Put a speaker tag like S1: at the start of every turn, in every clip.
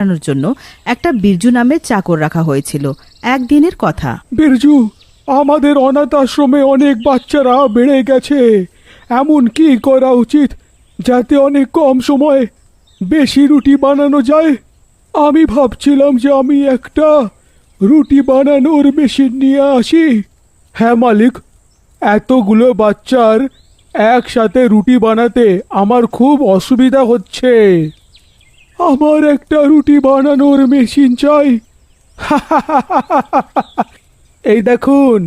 S1: বানানোর জন্য একটা বিরজু নামের চাকর রাখা হয়েছিল। একদিনের কথা।
S2: বিরজু, আমাদের অনাথ আশ্রমে অনেক বাচ্চারা বেড়ে গেছে। এমন কি করা উচিত যাতে অনেক কম সময়ে বেশি রুটি বানানো যায়? আমি ভাবছিলাম যে আমি একটা রুটি বানানোর মেশিন নিয়ে আসি। হ্যাঁ মালিক, এতগুলো বাচ্চার একসাথে রুটি বানাতে আমার খুব অসুবিধা হচ্ছে। আমার একটা রুটি বানানোর মেশিন চাই। এই দেখুন,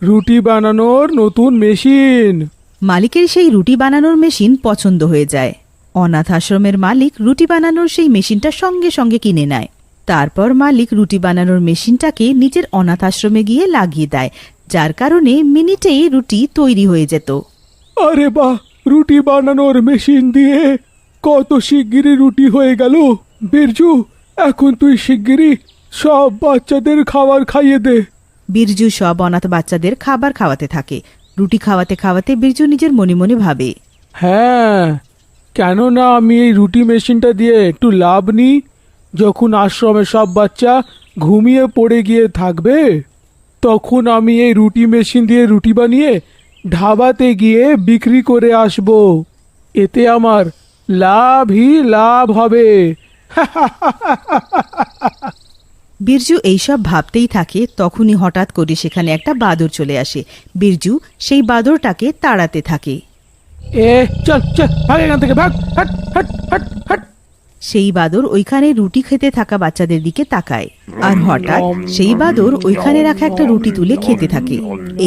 S2: রুটি বানানোর নতুন মেশিন।
S1: মালিকের সেই রুটি বানানোর মেশিন পছন্দ হয়ে যায়। অনাথ আশ্রমের মালিক রুটি বানানোর সেই মেশিনটা সঙ্গে সঙ্গে কিনে নেয়। তারপর মালিক রুটি বানানোর মেশিনটাকে নিজের অনাথ আশ্রমে গিয়ে লাগিয়ে দেয়, যার কারণে মিনিটেই রুটি তৈরি হয়ে যেত।
S2: আরে বাহ, রুটি বানানোর মেশিন দিয়ে কত শিগগিরই রুটি হয়ে গেল। বিরজু, এখন তুই শিগগিরই সব বাচ্চাদের খাবার খাইয়ে দে।
S1: বিরজু সব অনাথ বাচ্চাদের খাবার খাওয়াতে থাকে। রুটি খাওয়াতে খাওয়াতে বিরজু নিজের মনে মনে ভাবে,
S2: হ্যাঁ, কেননা আমি এই রুটি মেশিনটা দিয়ে একটু লাভ নিই। যখন আশ্রমে সব বাচ্চা ঘুমিয়ে পড়ে গিয়ে থাকবে, তখন আমি এই রুটি মেশিন দিয়ে রুটি বানিয়ে ধাবাতে গিয়ে বিক্রি করে আসব। এতে আমার লাভই লাভ হবে।
S1: বিরজু এইসব ভাবতেই থাকে। তখনই হঠাৎ করে সেখানে একটা বাদর চলে আসে। বিরজু সেই বাদরটাকে তাড়াতে থাকে।
S2: চল চল, ভাগ এখান থেকে, ভাগ, হাট হাট হাট হাট।
S1: সেই বাদর ওইখানে রুটি খেতে থাকা বাচ্চাদের দিকে তাকায়, আর হঠাৎ সেই বাদর ওইখানে রাখা একটা রুটি তুলে খেতে থাকে।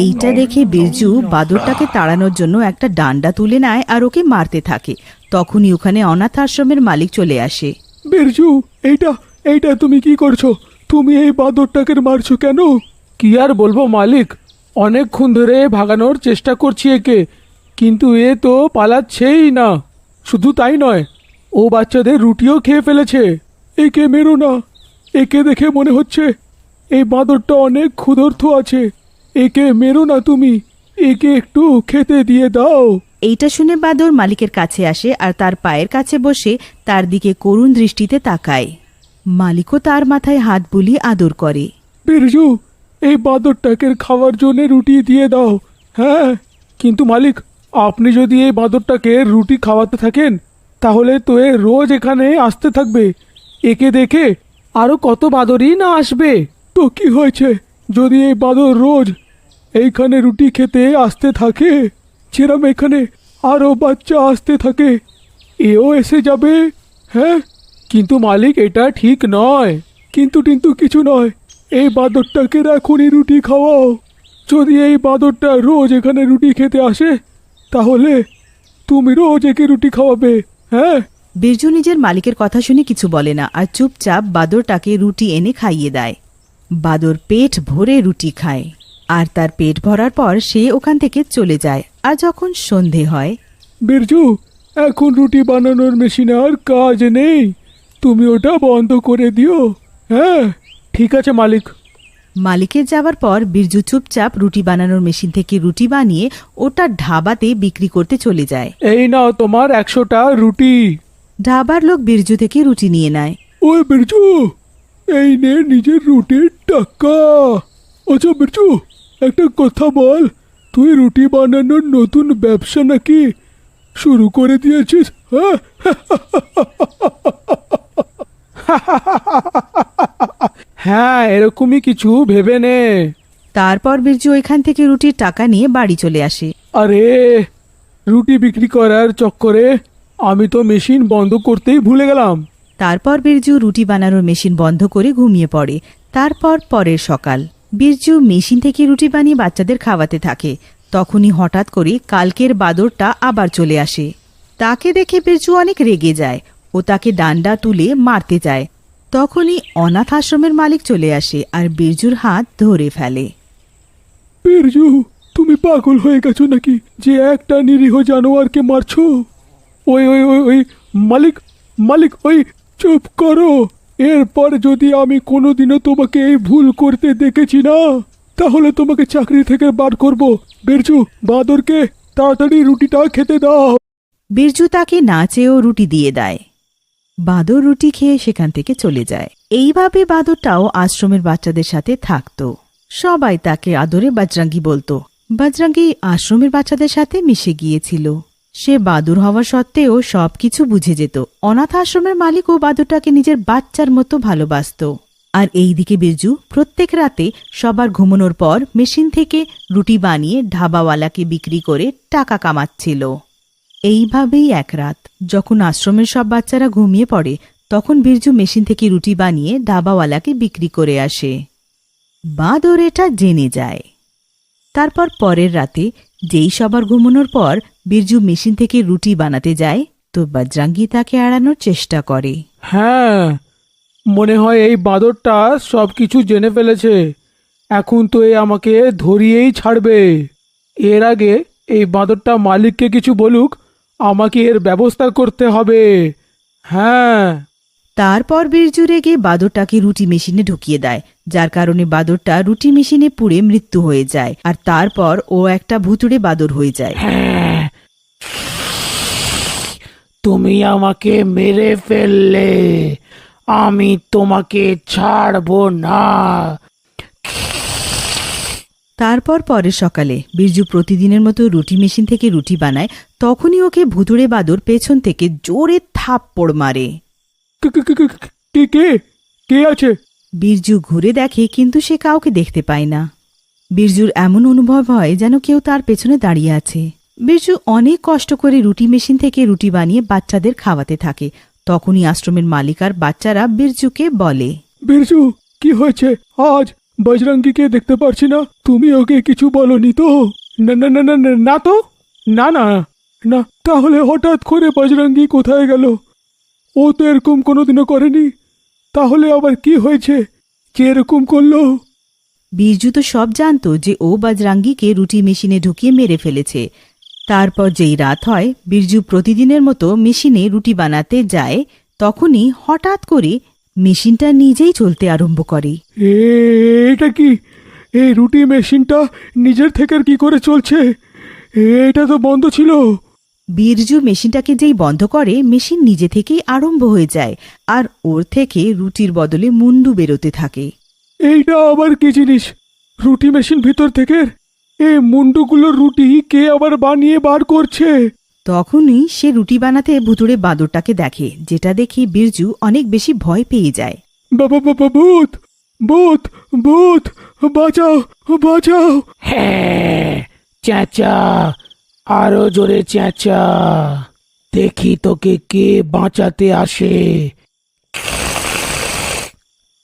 S1: এইটা দেখে বিরজু বাদরটাকে তাড়ানোর জন্য একটা ডান্ডা তুলে নেয় আর ওকে মারতে থাকে। তখনই ওখানে অনাথ আশ্রমের মালিক চলে আসে।
S2: বিরজু, এইটা এইটা তুমি কি করছো? তুমি এই বাদরটাকে মারছো কেন? কি আর বলবো মালিক, অনেকক্ষণ ধরে ভাগানোর চেষ্টা করছি একে, কিন্তু এ তো পালাচ্ছেই না। শুধু তাই নয়, ও বাচ্চাদের রুটিও খেয়ে ফেলেছে। একে মেরো না। একে দেখে মনে হচ্ছে এই বাঁদরটা অনেক ক্ষুধার্ত আছে। একে মেরো না তুমি, একে একটু খেতে দিয়ে দাও।
S1: এইটা শুনে বাদর মালিকের কাছে আসে আর তার পায়ের কাছে বসে তার দিকে করুণ দৃষ্টিতে তাকায়। মালিকও তার মাথায় হাত বুলিয়ে আদর করে।
S2: বিরজু, এই বাঁদরটাকে খাওয়ার জন্য রুটি দিয়ে দাও। হ্যাঁ, কিন্তু মালিক, আপনি যদি এই বাঁদরটাকে রুটি খাওয়াতে থাকেন, তাহলে তো এ রোজ এখানে আসতে থাকবে। একে দেখে আরো কত বাঁদরই না আসবে। তো কি হয়েছে যদি এই বাঁদর রোজ এইখানে রুটি খেতে আসতে থাকে? যেরম এখানে আরো বাচ্চা আসতে থাকে, এও এসে যাবে। হ্যাঁ, কিন্তু মালিক, এটা ঠিক নয়। কিন্তু টিন্তু কিছু নয়, এই বাঁদরটাকে এখনই রুটি খাওয়াও। যদি এই বাঁদরটা রোজ এখানে রুটি খেতে আসে, তাহলে তুমি রোজ একে রুটি খাওয়াবে। হ্যাঁ।
S1: বিরজু নিজের মালিকের কথা শুনে কিছু বলে না আর চুপচাপ বাদরটাকে রুটি এনে খাইয়ে দেয়। বাদর পেট ভরে রুটি খায়, আর তার পেট ভরার পর সে ওখান থেকে চলে যায়। আর যখন সন্ধে হয়,
S2: বিরজু, এখন রুটি বানানোর মেশিনে আর কাজ নেই, তুমি ওটা বন্ধ করে দিও। হ্যাঁ, ঠিক আছে মালিক।
S1: মালিকের যাওয়ার পর বিরজু চুপচাপ রুটি বানানোর মেশিন থেকে রুটি বানিয়ে ওটা ঢাবাতে বিক্রি করতে চলে যায়।
S2: এই নাও তোমার 100টা রুটি।
S1: ঢাবার লোক বিরজু থেকে রুটি নিয়ে নেয়।
S2: ওই বিরজু, এই নে নিজের রুটির টাকা। আচ্ছা বিরজু, একটা কথা বল, তুই রুটি বানানোর নতুন ব্যবসা নাকি শুরু করে দিয়েছিস? হ্যাঁ। হ্যাঁ, এরকমই কিছু ভেবে নে।
S1: তারপর বিরজু ওইখান থেকে রুটির টাকা নিয়ে বাড়ি চলে আসে।
S2: আরে, রুটি বিক্রি করার চক্করে আমি তো মেশিন বন্ধ করতেই ভুলে গেলাম।
S1: তারপর বিরজু রুটি বানানোর মেশিন বন্ধ করে ঘুমিয়ে পড়ে। তারপর পরের সকাল, বিরজু মেশিন থেকে রুটি বানিয়ে বাচ্চাদের খাওয়াতে থাকে। তখনই হঠাৎ করে কালকের বাদরটা আবার চলে আসে। তাকে দেখে বিরজু অনেক রেগে যায় ও তাকে ডান্ডা তুলে মারতে যায়। তখনই অনাথ আশ্রমের মালিক চলে আসে আর বিরজুর হাত ধরে ফেলে।
S2: বিরজু, তুমি পাগল হয়ে গেছো নাকি যে একটা নিরীহ জানোয়ারকে মারছো? ওই ওই ওই ওই মালিক, মালিক, ওই চুপ করো। এরপর যদি আমি কোনোদিনও তোমাকে এই ভুল করতে দেখেছি না, তাহলে তোমাকে চাকরি থেকে বার করব। বিরজু, বাঁদরকে তাড়াতাড়ি রুটিটা খেতে দাও।
S1: বিরজু তাকে না চেয়েও রুটি দিয়ে দেয়। বাদর রুটি খেয়ে সেখান থেকে চলে যায়। এইভাবে বাদরটাও আশ্রমের বাচ্চাদের সাথে থাকতো। সবাই তাকে আদরে বজরঙ্গি বলতো। বজরঙ্গি আশ্রমের বাচ্চাদের সাথে মিশে গিয়েছিল। সে বাদুর হওয়া সত্ত্বেও সবকিছু বুঝে যেত। অনাথ আশ্রমের মালিকও বাদুরটাকে নিজের বাচ্চার মতো ভালোবাসতো। আর এইদিকে বিরজু প্রত্যেক রাতে সবার ঘুমানোর পর মেশিন থেকে রুটি বানিয়ে ধাবাওয়ালাকে বিক্রি করে টাকা কামাচ্ছিল। এইভাবেই এক রাত যখন আশ্রমের সব বাচ্চারা ঘুমিয়ে পড়ে, তখন বিরজু মেশিন থেকে রুটি বানিয়ে ধাবাওয়ালাকে বিক্রি করে আসে। বাদর এটা জেনে যায়। তারপর পরের রাতে যেই সবার ঘুমানোর পর বিরজু মেশিন থেকে রুটি বানাতে যায়, তো বজরঙ্গি তাকে এড়ানোর চেষ্টা করে।
S2: হ্যাঁ, মনে হয় এই বাঁদরটা সব কিছু জেনে ফেলেছে। এখন তো এ আমাকে ধরিয়েই ছাড়বে। এর আগে এই বাঁদরটা মালিককে কিছু বলুক, আমাকে এর ব্যবস্থা করতে হবে। হ্যাঁ।
S1: তারপর বিরজু রেগে বাদরটাকে রুটি মেশিনে ঢুকিয়ে দেয়, যার কারণে বাদরটা রুটি মেশিনে পুড়ে মৃত্যু হয়ে যায়। আর তারপর ও একটা ভুতুড়ে বাদর হয়ে যায়।
S2: হ্যাঁ, তুমি আমাকে মেরে ফেললে, আমি তোমাকে ছাড়বো না।
S1: তারপর পরের সকালে বিরজু প্রতিদিনের মতো রুটি মেশিন থেকে রুটি বানায়। তখনই ওকে ভুতুড়ে বাদর পেছন থেকে জোরে থাপ্পড় মারে।
S2: কে কে কে আছে?
S1: বিরজু ঘুরে দেখে, কিন্তু সে কাউকে দেখতে পায় না। বিরজুর এমন অনুভব হয় যেন কেউ তার পেছনে দাঁড়িয়ে আছে। বিরজু অনেক কষ্ট করে রুটি মেশিন থেকে রুটি বানিয়ে বাচ্চাদের খাওয়াতে থাকে। তখনই আশ্রমের মালিক আর বাচ্চারা বিরজুকে বলে,
S2: বিরজু, কি হয়েছে? আজ বজরঙ্গীকে দেখতে পারছি না। তুমি ওকে কিছু বলনি তো? না না না না না, না তো, না না না। তাহলে হঠাৎ করে বজরঙ্গী কোথায় গেল? ও তো এরকম কোনোদিনও করেনি। তাহলে আবার কি হয়েছে যে এরকম করলো?
S1: বিরজু তো সব জানতো যে ও বজরঙ্গীকে রুটি মেশিনে ঢুকিয়ে মেরে ফেলেছে। তারপর যেই রাত হয়, বিরজু প্রতিদিনের মতো মেশিনে রুটি বানাতে যায়। তখনই হঠাৎ করে মেশিনটা নিজেই চলতে আরম্ভ করে।
S2: এটা কি? এই রুটি মেশিনটা নিজের থেকে কি করে চলছে? এটা তো বন্ধ ছিল।
S1: বিরজু মেশিনটাকে যেই বন্ধ করে, মেশিন নিজে থেকেই আরম্ভ হয়ে যায় আর ওর থেকে রুটির বদলে মুন্ডু বেরোতে থাকে।
S2: এইটা আবার কি জিনিস? রুটি মেশিন ভিতর থেকে এই মুন্ডুগুলোর রুটি কে আবার বানিয়ে বার করছে?
S1: তখনই সে রুটি বানাতে ভুতুড়ে বাদরটাকে দেখে, যেটা দেখে বিরজু অনেক বেশি ভয় পেয়ে যায়।
S2: বাবা বাবা, ভূত ভূত ভূত, বাঁচাও বাঁচাও।
S3: হ্যাঁ, চেঁচা, আরো জোরে চেঁচা, দেখি তোকে কে বাঁচাতে আসে।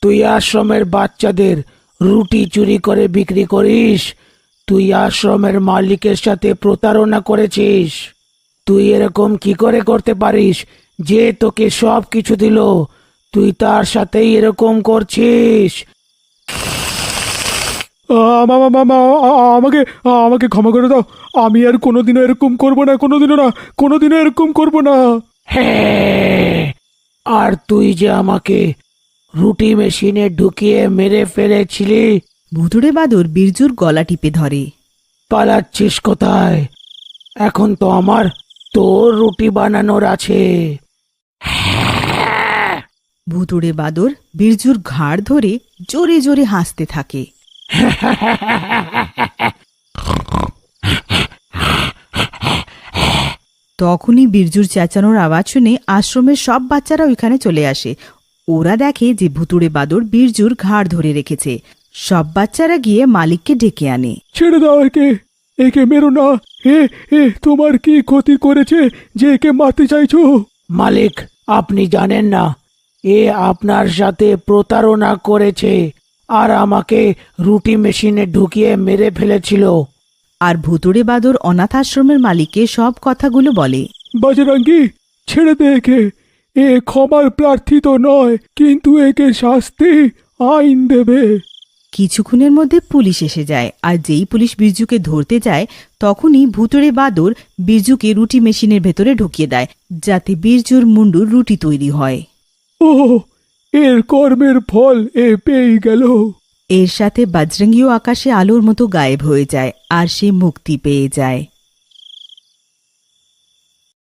S3: তুই আশ্রমের বাচ্চাদের রুটি চুরি করে বিক্রি করিস। তুই আশ্রমের মালিকের সাথে প্রতারণা করেছিস। তুই এরকম কি করে করতে পারিস? যে তোকে সব কিছু দিল, তুই তার সাথেই এরকম করছিস।
S2: আমাকে আমাকে ক্ষমা করে দাও। আমি আর কোনোদিনও এরকম করব না, কোনোদিনও না, কোনোদিনও এরকম করব না।
S3: হ্যাঁ, আর তুই যে আমাকে রুটি মেশিনে ঢুকিয়ে মেরে ফেলেছিলি।
S1: ভুতুড়ে বাদর বিরজুর গলা টিপে ধরে।
S3: পালাচ্ছিস কোথায়? এখন তো আমার তোর রুটি বানানোর আছে।
S1: ভুতুড়ে বাদর বিরজুর ঘাড় ধরে জোরে জোরে হাসতে থাকে। তখনই বিরজুর চেঁচানোর আওয়াজ শুনে আশ্রমের সব বাচ্চারা ওইখানে চলে আসে। ওরা দেখে যে ভুতুড়ে বাদর বিরজুর ঘাড় ধরে রেখেছে। সব বাচ্চারা গিয়ে মালিককে ডেকে আনে।
S2: ছেড়ে দাও একে, একে মেরো না। তোমার কি ক্ষতি করেছে যে একে মারতে চাইছো?
S3: মালিক, আপনি জানেন না, এ আপনার সাথে প্রতারণা করেছে আর আমাকে রুটি মেশিনে ঢুকিয়ে মেরে ফেলেছিল।
S1: আর ভুতুড়ে বাদর অনাথ আশ্রমের মালিককে সব কথাগুলো বলে।
S2: বজরঙ্গী, ছেড়ে দে একে। এ ক্ষমার প্রার্থী তো নয়, কিন্তু একে শাস্তি আইন দেবে।
S1: কিছুক্ষণের মধ্যে পুলিশ এসে যায়। আর যেই পুলিশ বিরজুকে ধরতে যায়, তখনই ভুতুড়ে বাদর বিরজুকে রুটি মেশিনের ভেতরে ঢুকিয়ে দেয়, যাতে বিরজুর মুন্ডুর রুটি তৈরি হয়।
S2: ও, এর কর্মের ফল এ পেয়ে গেল।
S1: এর সাথে বজরঙ্গিও আকাশে আলোর মতো গায়েব হয়ে যায় আর সে মুক্তি পেয়ে যায়।